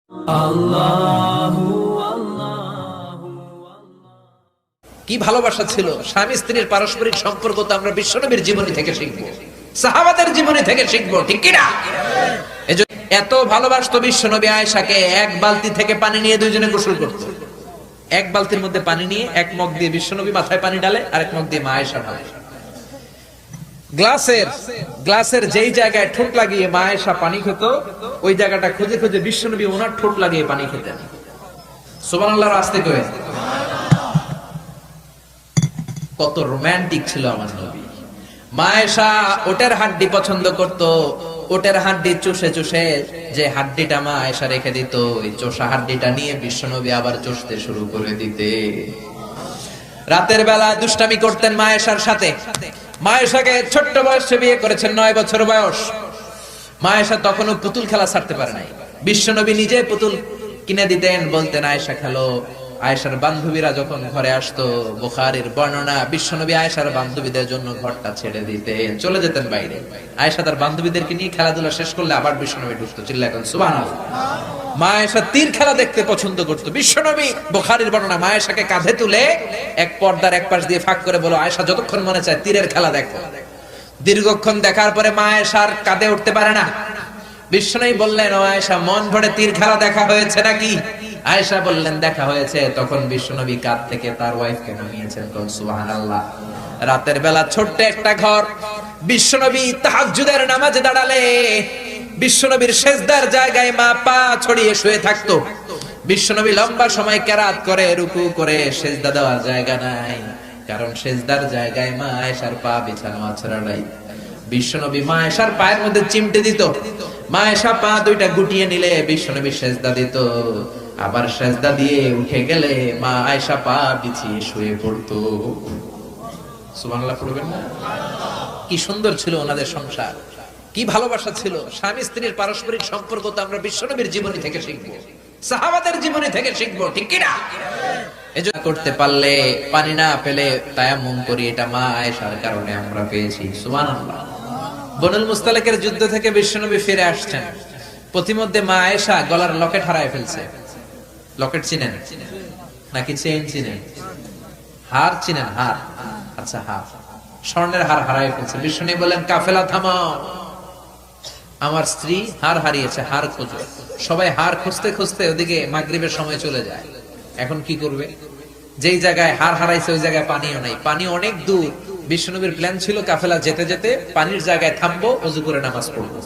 কি ভালোবাসা ছিল, স্বামী স্ত্রীর পারস্পরিক সম্পর্ক তো আমরা বিশ্বনবীর জীবনী থেকে শিখবো, সাহাবাদের জীবনী থেকে শিখবো, ঠিক কি না? এজন্য এত ভালোবাসতো বিশ্বনবী আয়েশাকে, এক বালতি থেকে পানি নিয়ে দুইজনে গোসল করতো। এক বালতির মধ্যে পানি নিয়ে এক মগ দিয়ে বিশ্বনবী মাথায় পানি ঢালে, আরেক মগ দিয়ে মা আয়েশা ঢালে। গ্লাসের যেই জায়গায় ঠোঁট লাগিয়ে মা আয়েশা পানি খেত, ওই জায়গাটা খুঁজে খুঁজে বিশ্বনবী ওনার ঠোঁট লাগিয়ে পানি খেতেন। সুবহানাল্লাহ, আস্তে করে। কত রোমান্টিক ছিল আমার নবী। মা আয়েশা ওটের হাড্ডি পছন্দ করত, ওটের হাড্ডি চুষে চুষে যে হাড্ডিটা মা আয়েশা রেখে দিত, ওই চোষা হাড্ডিটা নিয়ে বিশ্বনবী আবার চুষতে শুরু করে দিতে। রাতের বেলা দুষ্টামি করতেন মা আয়েশার সাথে। মা আয়েশাকে ছোট্ট বয়সে বিয়ে করেছেন, 9 বছর বয়স। মা আয়েশা তখনও পুতুল খেলা ছাড়তে পারে নাই। বিশ্বনবী নিজে পুতুল কিনে দিতেন, বলতেন আয়েশা খেলো। আয়েশার বান্ধবীরা যখন ঘরে আসতো, বুখারীর বর্ণনা, বিশ্বনবী আয়েশার বান্ধবীদের জন্য ঘরটা ছেড়ে দিতেন, চলে যেতেন বাইরে। আয়েশা তার বান্ধবীদেরকে নিয়ে খেলাধুলা শেষ করলে আবার বিশ্বনবী ঢুকতো। চিল্লায় এখন সুবহানাল্লাহ। মা আয়েশা তীর খেলা দেখতে পছন্দ করতো। বিশ্বনবী, বুখারীর বর্ণনা, মা আয়েশাকে কাঁধে তুলে এক পর্দার এক পাশ দিয়ে ফাঁক করে বলো, আয়েশা যতক্ষণ মনে চায় তীরের খেলা দেখো। দীর্ঘক্ষণ দেখার পরে মা আয়েশার কাঁধে উঠতে পারে না। বিশ্বনবী বললেন, ও আয়েশা, মন ভরে তীর খেলা দেখা হয়েছে নাকি? আয়েশা বললেন, দেখা হয়েছে। তখন বিশ্বনবী কাঁধ থেকে তার ওয়াইফকে নামিয়েছেন। সুবহানাল্লাহ। রাতের বেলা ছোট্ট একটা ঘর। বিশ্বনবী তাহাজ্জুদের নামাজে দাঁড়ালে বিশ্বনবীর সেজদার জায়গায় মা পা ছড়িয়ে শুয়ে থাকতো। বিশ্বনবী লম্বা সময় কেরাত করে, রুকু করে, সেজদা দেওয়ার জায়গা নাই, কারণ সেজদার জায়গায় মা আয়েশার পা বিছানো আছড়া নাই। বিশ্বনবী মা আয়েশার পায়ের মধ্যে চিমটে দিত। মা আয়েশা পা দুইটা গুটিয়ে নিলে বিশ্বনবী সেজদা দিত। আবার সেজদা দিয়ে উঠে গেলে মা আয়েশা পা বিছিয়ে শুয়ে পড়তো। সুবহানাল্লাহ পড়বেন না? কি সুন্দর ছিল ওনাদের সংসার, কি ভালোবাসা ছিল। স্বামী স্ত্রীর পারস্পরিক সম্পর্ক তো আমরা বিশ্বনবীর জীবনী থেকে শিখবো, সাহাবাদের জীবনী থেকে শিখবো, ঠিক কি না? এজন্য করতে পারলে, পানি না পেলে তায়াম্মুম করি, এটা মা আয়েশার কারণে আমরা পেয়েছি। সুবহানাল্লাহ। বনুল মুস্তালিকের যুদ্ধ থেকে বিশ্বনবী ফিরে আসছেন। পথিমধ্যে মা আয়েশা গলার লকেট হারায় ফেলছে। লকেট চিনেন নাকি চেইন চিনেন? হার চিনেন? হার, আচ্ছা, হার, স্বর্ণের হার হারায় ফেলছে। বিশ্বনবী বলেন, কাফেলা থামাও, আমার স্ত্রী হার হারিয়েছে, হার খোঁজো। সবাই হার খুঁজতে খুঁজতে ওদিকে মাগরিবের সময় চলে যায়। এখন কি করবে? যেই জায়গায় হার হারাইছে ওই জায়গায় পানিও নাই, পানি অনেক দূর। বিশ্বনবীর প্ল্যান ছিল কাফেলা যেতে যেতে পানির জায়গায় থামবো, ওযু করে নামাজ পড়বো।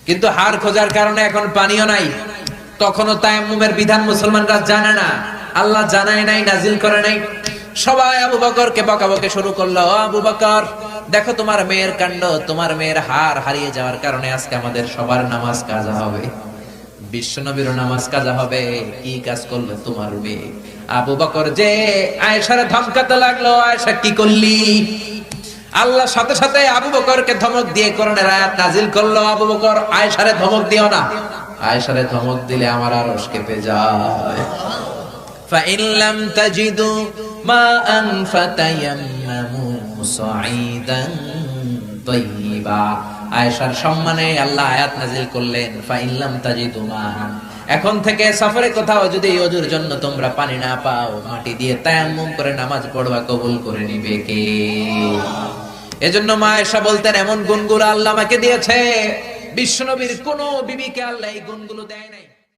কিন্তু হার খোঁজার কারণে এখন পানিও নাই। তখনও তায়াম্মুমের বিধান মুসলমানরা জানে না, আল্লাহ জানায় নাই, নাজিল করে নাই। সবাই আবু বকরকে বকাবকি শুরু করলো, আবু বকর, দেখো তোমার মেয়ের কাণ্ড, তোমার মেয়ের হার হারিয়ে যাওয়ার কারণে আজকে আমাদের সবার নামাজ কাজা হবে, বিশ্বনবীর নামাজ কাজা হবে। কি কাজ করলো তোমার মেয়ে? আবু বকর যে আয়েশারে ধমকাতে লাগলো, আয়েশা কি করলি? আল্লাহ সাথে সাথে আবু বকরকে ধমক দিয়ে কোরআনের আয়াত নাজিল করলো, আবু বকর, আয়েশারে ধমক দিও না, আয়েশারে ধমক দিলে আমার আরশ কেঁপে যায়। فإن لم تجدوا ماء فتيمموا صعيدا طيبا। আয়েশার সম্মানে আল্লাহ আয়াত নাযিল করলেন, فإن لم تجدوا ماء, এখন থেকে সফরে কোথাও যদি ওযুর জন্য তোমরা পানি না পাও, মাটি দিয়ে তায়াম্মুম করে নামাজ পড়বা, কবুল করে নিবে কে? এজন্য মা আয়েশা বলতেন, এমন গুণগুলো আল্লাহ আমাকে দিয়েছে, বিশ্বনবীর কোন বিবিকে আল্লাহ এই গুণগুলো দেয় নাই।